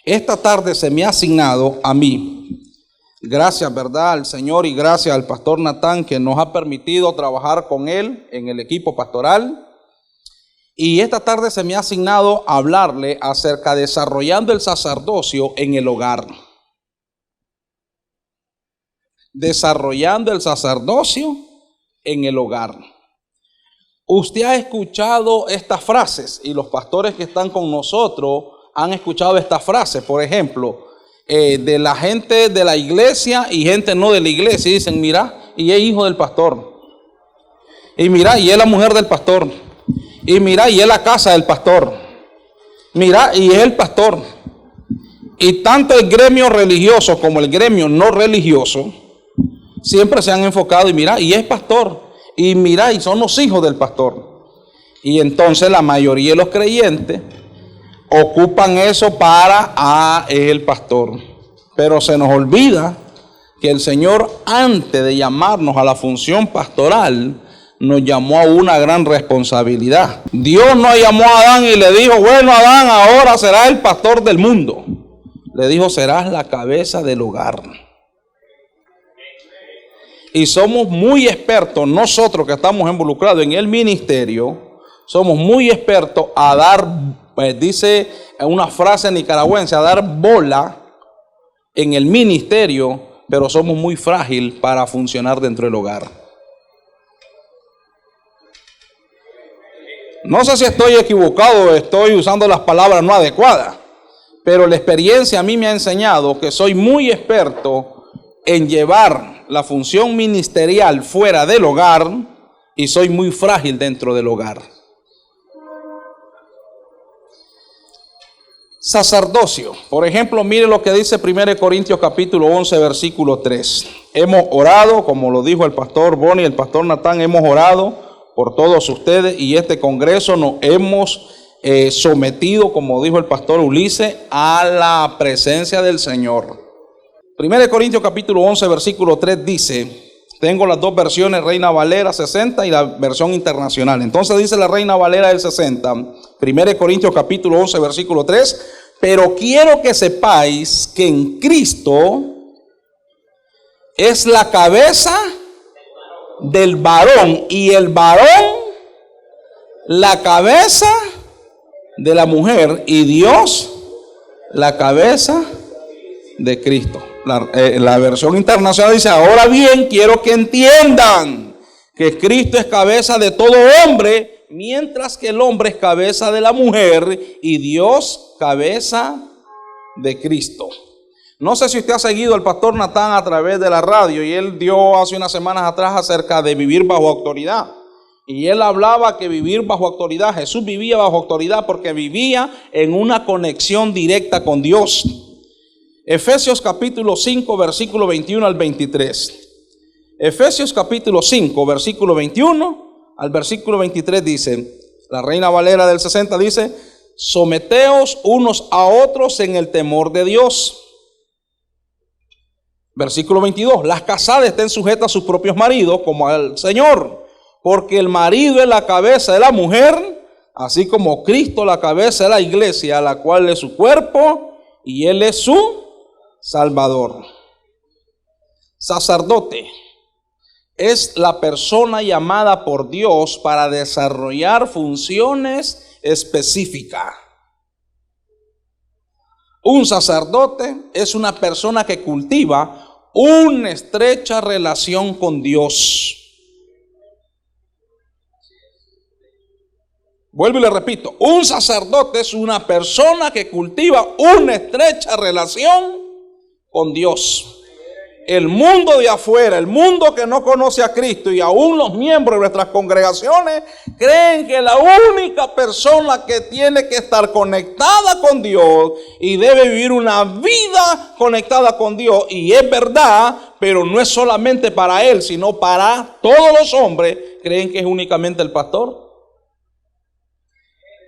Esta tarde se me ha asignado a mí, gracias, ¿verdad?, al Señor y gracias al pastor Natán, que nos ha permitido trabajar con él en el equipo pastoral. Y esta tarde se me ha asignado hablarle acerca de desarrollando el sacerdocio en el hogar. Desarrollando el sacerdocio en el hogar. Usted ha escuchado estas frases y los pastores que están con nosotros han escuchado estas frases, por ejemplo, de la gente de la iglesia y gente no de la iglesia. Y dicen, mira, y es hijo del pastor. Y mira, y es la mujer del pastor. Y mira, y es la casa del pastor. Mira, y es el pastor. Y tanto el gremio religioso como el gremio no religioso siempre se han enfocado y mira, y es pastor. Y mira, y son los hijos del pastor. Y entonces la mayoría de los creyentes ocupan eso para el pastor. Pero se nos olvida que el Señor, antes de llamarnos a la función pastoral, nos llamó a una gran responsabilidad. Dios no llamó a Adán y le dijo, bueno, Adán, ahora serás el pastor del mundo. Le dijo, serás la cabeza del hogar. Y somos muy expertos, nosotros que estamos involucrados en el ministerio, somos muy expertos a dar, dice una frase nicaragüense, a dar bola en el ministerio, pero somos muy frágiles para funcionar dentro del hogar. No sé si estoy equivocado o estoy usando las palabras no adecuadas, pero la experiencia a mí me ha enseñado que soy muy experto en llevar la función ministerial fuera del hogar y soy muy frágil dentro del hogar. Sacerdocio. Por ejemplo, mire lo que dice 1 Corintios capítulo 11, versículo 3. Hemos orado, como lo dijo el pastor Bonnie y el pastor Natán, hemos orado por todos ustedes y este congreso nos hemos sometido, como dijo el pastor Ulises, a la presencia del Señor. 1 Corintios capítulo 11, versículo 3 dice, tengo las dos versiones, Reina Valera 60 y la versión internacional. Entonces dice la Reina Valera del 60, 1 Corintios capítulo 11, versículo 3, pero quiero que sepáis que en Cristo es la cabeza del varón y el varón la cabeza de la mujer y Dios la cabeza de Cristo. La versión internacional dice, ahora bien, quiero que entiendan que Cristo es cabeza de todo hombre, mientras que el hombre es cabeza de la mujer y Dios cabeza de Cristo. No sé si usted ha seguido al pastor Natán a través de la radio y él dio hace unas semanas atrás acerca de vivir bajo autoridad. Y él hablaba que vivir bajo autoridad, Jesús vivía bajo autoridad porque vivía en una conexión directa con Dios. Efesios capítulo 5, versículo 21 al 23. Efesios capítulo 5, versículo 21 al versículo 23 dice, la Reina Valera del 60 dice, someteos unos a otros en el temor de Dios. Versículo 22, las casadas estén sujetas a sus propios maridos como al Señor, porque el marido es la cabeza de la mujer, así como Cristo la cabeza de la iglesia, la cual es su cuerpo y Él es su Salvador. Sacerdote es la persona llamada por Dios para desarrollar funciones específicas. Un sacerdote es una persona que cultiva una estrecha relación con Dios. Vuelvo y le repito, un sacerdote es una persona que cultiva una estrecha relación con Dios. El mundo de afuera, el mundo que no conoce a Cristo y aún los miembros de nuestras congregaciones creen que la única persona que tiene que estar conectada con Dios y debe vivir una vida conectada con Dios, y es verdad, pero no es solamente para él, sino para todos los hombres, creen que es únicamente el pastor.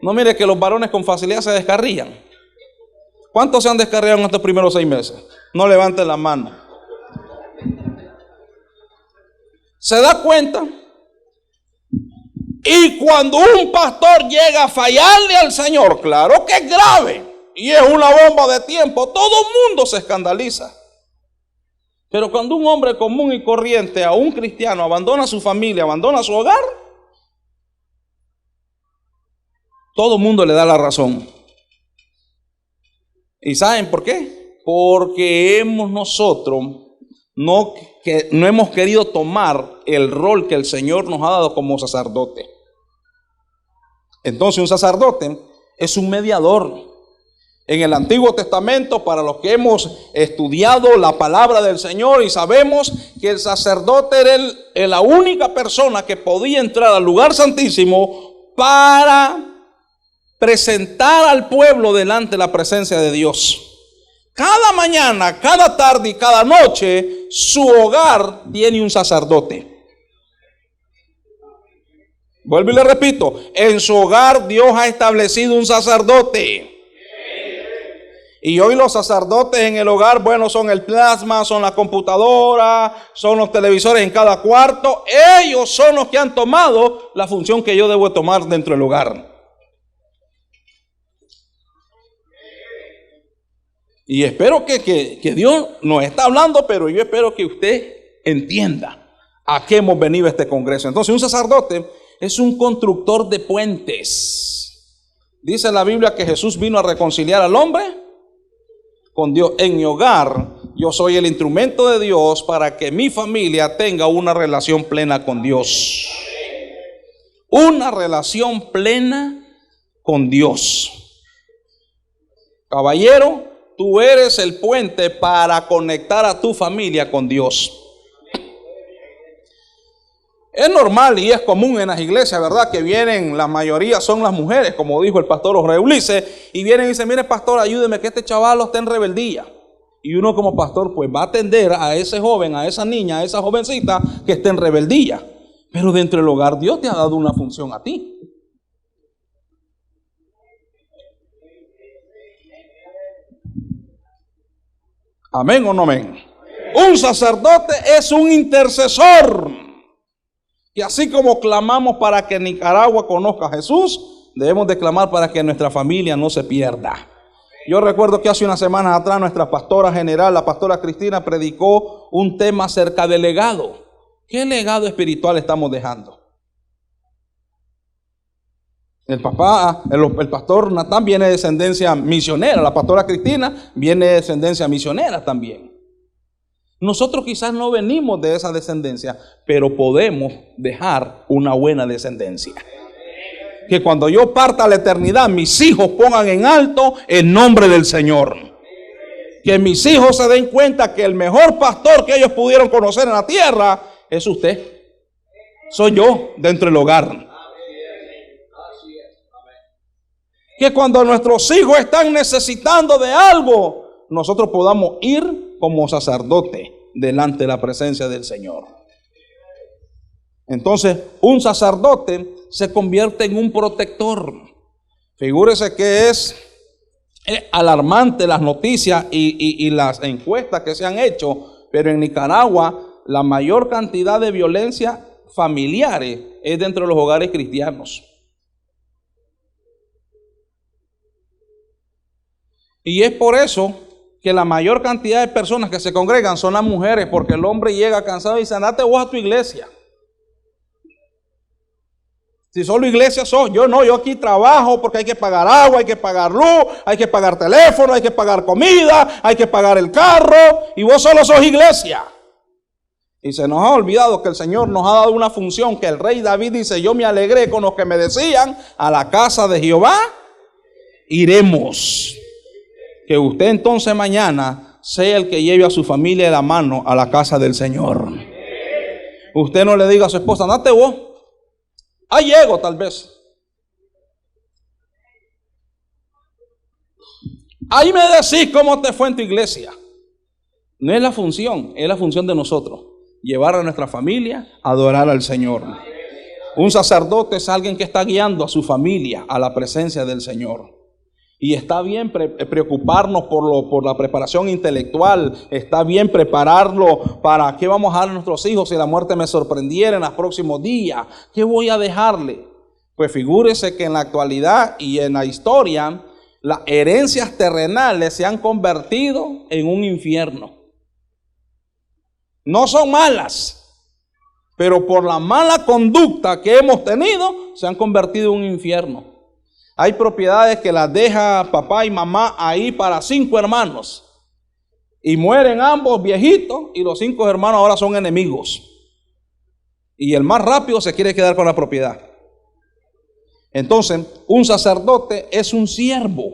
No mire que los varones con facilidad se descarrían. ¿Cuántos se han descarriado en estos primeros 6 meses? No levanten la mano. ¿Se da cuenta Y cuando un pastor llega a fallarle al Señor, claro que es grave y es una bomba de tiempo, todo el mundo se escandaliza. Pero cuando un hombre común y corriente, a un cristiano, abandona su familia, abandona su hogar, todo el mundo le da la razón. ¿Y saben por qué? Porque nosotros no hemos querido tomar el rol que el Señor nos ha dado como sacerdote. Entonces un sacerdote es un mediador. En el Antiguo Testamento, para los que hemos estudiado la palabra del Señor y sabemos que el sacerdote era la única persona que podía entrar al lugar santísimo para presentar al pueblo delante de la presencia de Dios. Cada mañana, cada tarde y cada noche, su hogar tiene un sacerdote. Vuelvo y le repito, en su hogar Dios ha establecido un sacerdote. Y hoy los sacerdotes en el hogar, bueno, son el plasma, son la computadora, son los televisores en cada cuarto. Ellos son los que han tomado la función que yo debo tomar dentro del hogar. Y espero que Dios nos está hablando, pero yo espero que usted entienda a qué hemos venido a este congreso. Entonces, un sacerdote es un constructor de puentes. Dice la Biblia que Jesús vino a reconciliar al hombre con Dios. En mi hogar, yo soy el instrumento de Dios para que mi familia tenga una relación plena con Dios. Una relación plena con Dios. Caballero, tú eres el puente para conectar a tu familia con Dios. Es normal y es común en las iglesias, ¿verdad? Que vienen, la mayoría son las mujeres, como dijo el pastor Jorge Ulises, y vienen y dicen, mire pastor, ayúdeme que este chaval está en rebeldía. Y uno como pastor pues va a atender a ese joven, a esa niña, a esa jovencita que está en rebeldía. Pero dentro del hogar Dios te ha dado una función a ti. ¿Amén o no amén? Un sacerdote es un intercesor. Y así como clamamos para que Nicaragua conozca a Jesús, debemos de clamar para que nuestra familia no se pierda. Yo recuerdo que hace unas semanas atrás nuestra pastora general, la pastora Cristina, predicó un tema acerca del legado. ¿Qué legado espiritual estamos dejando? El pastor Natán viene de descendencia misionera, la pastora Cristina viene de descendencia misionera también. Nosotros quizás no venimos de esa descendencia, pero podemos dejar una buena descendencia. Que cuando yo parta a la eternidad, mis hijos pongan en alto el nombre del Señor. Que mis hijos se den cuenta que el mejor pastor que ellos pudieron conocer en la tierra es usted. Soy yo dentro del hogar. Que cuando nuestros hijos están necesitando de algo, nosotros podamos ir como sacerdote delante de la presencia del Señor. Entonces, un sacerdote se convierte en un protector. Figúrese que es alarmante las noticias y las encuestas que se han hecho, pero en Nicaragua la mayor cantidad de violencia familiares es dentro de los hogares cristianos. Y es por eso que la mayor cantidad de personas que se congregan son las mujeres, porque el hombre llega cansado y dice, andate vos a tu iglesia. Si solo iglesia sos, yo aquí trabajo porque hay que pagar agua, hay que pagar luz, hay que pagar teléfono, hay que pagar comida, hay que pagar el carro, y vos solo sos iglesia. Y se nos ha olvidado que el Señor nos ha dado una función que el rey David dice, yo me alegré con los que me decían, a la casa de Jehová iremos. Que usted entonces mañana sea el que lleve a su familia de la mano a la casa del Señor. Usted no le diga a su esposa, andate vos. Ahí llego tal vez. Ahí me decís cómo te fue en tu iglesia. No es la función, es la función de nosotros. Llevar a nuestra familia a adorar al Señor. Un sacerdote es alguien que está guiando a su familia a la presencia del Señor. Y está bien preocuparnos por la preparación intelectual. Está bien prepararlo para qué vamos a dar a nuestros hijos si la muerte me sorprendiera en los próximos días. ¿Qué voy a dejarle? Pues figúrese que en la actualidad y en la historia, las herencias terrenales se han convertido en un infierno. No son malas, pero por la mala conducta que hemos tenido, se han convertido en un infierno. Hay propiedades que las deja papá y mamá ahí para 5 hermanos. Y mueren ambos viejitos y los 5 hermanos ahora son enemigos. Y el más rápido se quiere quedar con la propiedad. Entonces, un sacerdote es un siervo.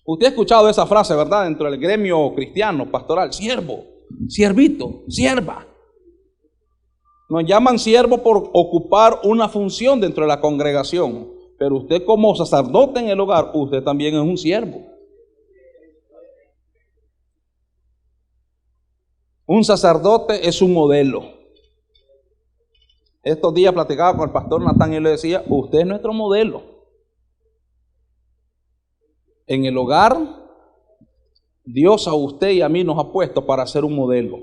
Usted ha escuchado esa frase, ¿verdad? Dentro del gremio cristiano, pastoral, siervo, siervito, sierva. Nos llaman siervo por ocupar una función dentro de la congregación. Pero usted como sacerdote en el hogar, usted también es un siervo. Un sacerdote es un modelo. Estos días platicaba con el pastor Natán y le decía, usted es nuestro modelo. En el hogar, Dios a usted y a mí nos ha puesto para ser un modelo.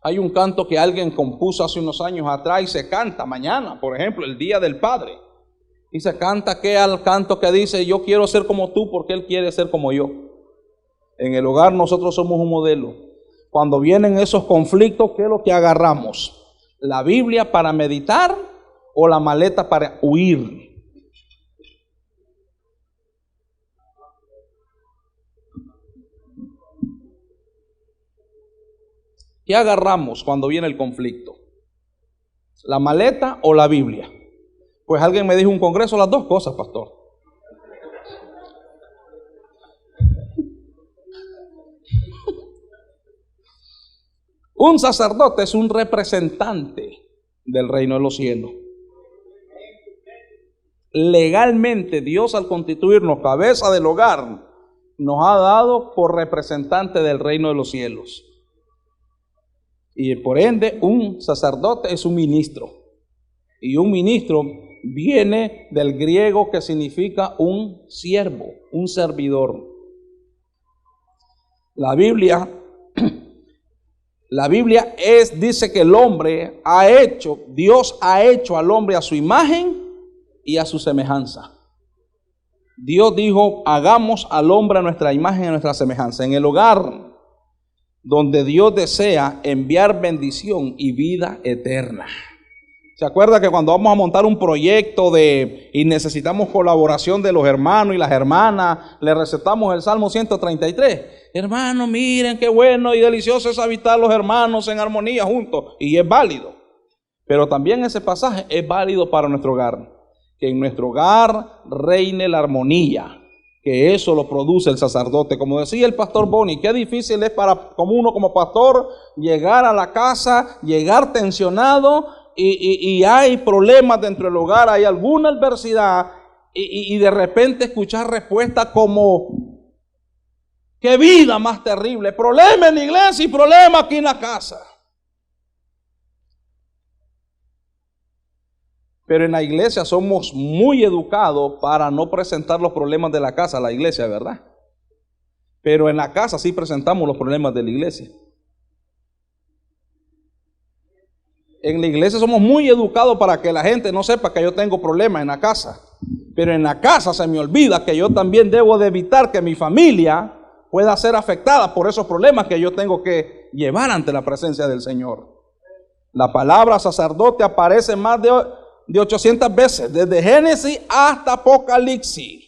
Hay un canto que alguien compuso hace unos años atrás y se canta mañana, por ejemplo, el Día del Padre. Y se canta al canto que dice, yo quiero ser como tú porque Él quiere ser como yo. En el hogar nosotros somos un modelo. Cuando vienen esos conflictos, ¿qué es lo que agarramos? ¿La Biblia para meditar o la maleta para huir? ¿Qué agarramos cuando viene el conflicto? ¿La maleta o la Biblia? Pues alguien me dijo en un congreso, las dos cosas, pastor. Un sacerdote es un representante del reino de los cielos. Legalmente, Dios al constituirnos cabeza del hogar, nos ha dado por representante del reino de los cielos. Y por ende, un sacerdote es un ministro. Y un ministro viene del griego que significa un siervo, un servidor. La Biblia dice que Dios ha hecho al hombre a su imagen y a su semejanza. Dios dijo, hagamos al hombre a nuestra imagen y a nuestra semejanza. En el hogar donde Dios desea enviar bendición y vida eterna. ¿Se acuerda que cuando vamos a montar un proyecto y necesitamos colaboración de los hermanos y las hermanas, le recetamos el Salmo 133? Hermanos, miren qué bueno y delicioso es habitar los hermanos en armonía juntos. Y es válido. Pero también ese pasaje es válido para nuestro hogar. Que en nuestro hogar reine la armonía. Que eso lo produce el sacerdote. Como decía el pastor Bonnie, qué difícil es como uno como pastor llegar a la casa, llegar tensionado y hay problemas dentro del hogar, hay alguna adversidad y de repente escuchar respuestas como, qué vida más terrible, problema en la iglesia y problema aquí en la casa. Pero en la iglesia somos muy educados para no presentar los problemas de la casa a la iglesia, ¿verdad? Pero en la casa sí presentamos los problemas de la iglesia. En la iglesia somos muy educados para que la gente no sepa que yo tengo problemas en la casa. Pero en la casa se me olvida que yo también debo de evitar que mi familia pueda ser afectada por esos problemas que yo tengo que llevar ante la presencia del Señor. La palabra sacerdote aparece más de 800 veces, desde Génesis hasta Apocalipsis.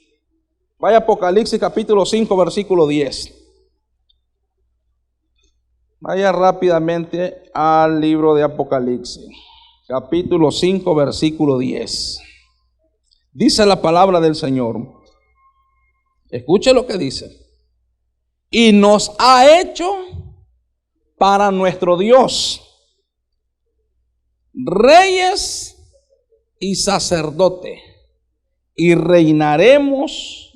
Vaya Apocalipsis capítulo 5, versículo 10. Vaya rápidamente al libro de Apocalipsis, capítulo 5, versículo 10. Dice la palabra del Señor. Escuche lo que dice. Y nos ha hecho para nuestro Dios reyes y sacerdote, y reinaremos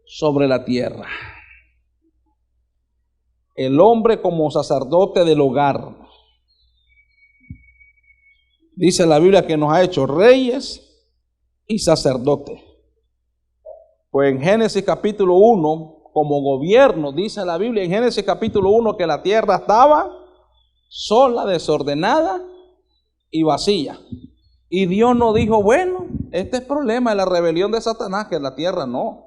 sobre la tierra. El hombre como sacerdote del hogar. Dice la Biblia que nos ha hecho reyes y sacerdote. Pues en Génesis capítulo 1, como gobierno, dice la Biblia en Génesis capítulo 1 que la tierra estaba sola, desordenada y vacía. Y Dios no dijo, bueno, este es el problema de la rebelión de Satanás, que la tierra no.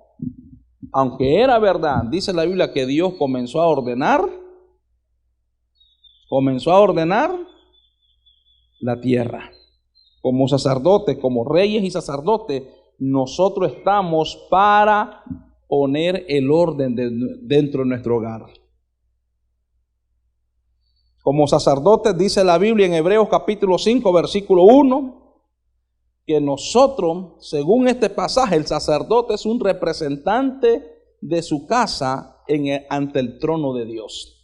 Aunque era verdad, dice la Biblia que Dios comenzó a ordenar la tierra. Como sacerdotes, como reyes y sacerdotes, nosotros estamos para poner el orden dentro de nuestro hogar. Como sacerdotes, dice la Biblia en Hebreos capítulo 5, versículo 1, que nosotros, según este pasaje, el sacerdote es un representante de su casa ante el trono de Dios.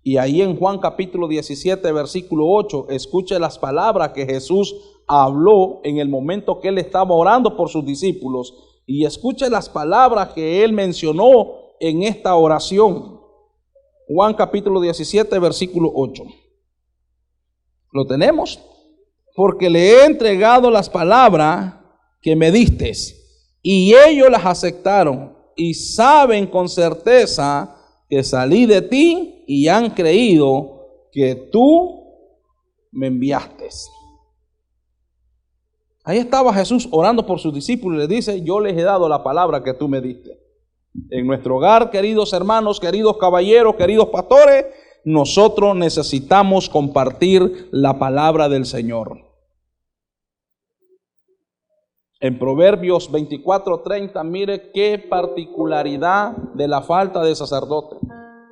Y ahí en Juan capítulo 17, versículo 8, escuche las palabras que Jesús habló en el momento que él estaba orando por sus discípulos. Y escuche las palabras que él mencionó en esta oración. Juan capítulo 17, versículo 8. ¿Lo tenemos? Porque le he entregado las palabras que me diste, y ellos las aceptaron, y saben con certeza que salí de ti, y han creído que tú me enviaste. Ahí estaba Jesús orando por sus discípulos y les dice, yo les he dado la palabra que tú me diste. En nuestro hogar, queridos hermanos, queridos caballeros, queridos pastores, nosotros necesitamos compartir la palabra del Señor. En Proverbios 24:30, mire qué particularidad de la falta de sacerdote.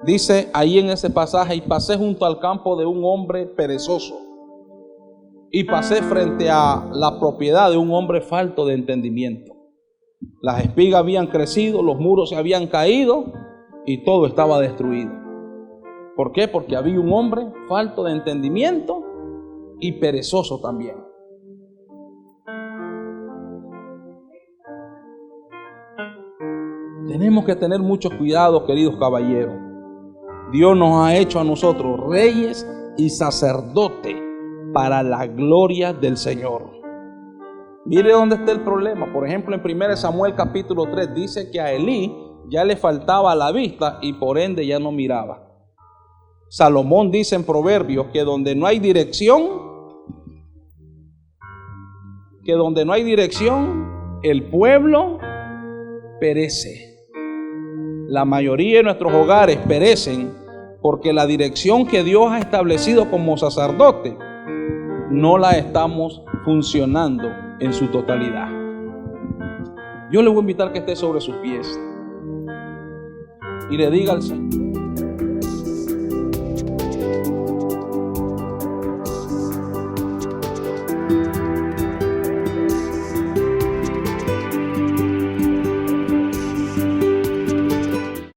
Dice ahí en ese pasaje, y pasé junto al campo de un hombre perezoso, y pasé frente a la propiedad de un hombre falto de entendimiento. Las espigas habían crecido, los muros se habían caído y todo estaba destruido. ¿Por qué? Porque había un hombre falto de entendimiento y perezoso también. Tenemos que tener mucho cuidado, queridos caballeros. Dios nos ha hecho a nosotros reyes y sacerdotes para la gloria del Señor. Mire dónde está el problema. Por ejemplo, en 1 Samuel capítulo 3 dice que a Elí ya le faltaba la vista y por ende ya no miraba. Salomón dice en Proverbios que donde no hay dirección, el pueblo perece. La mayoría de nuestros hogares perecen porque la dirección que Dios ha establecido como sacerdote no la estamos funcionando en su totalidad. Yo le voy a invitar que esté sobre sus pies y le diga al Señor: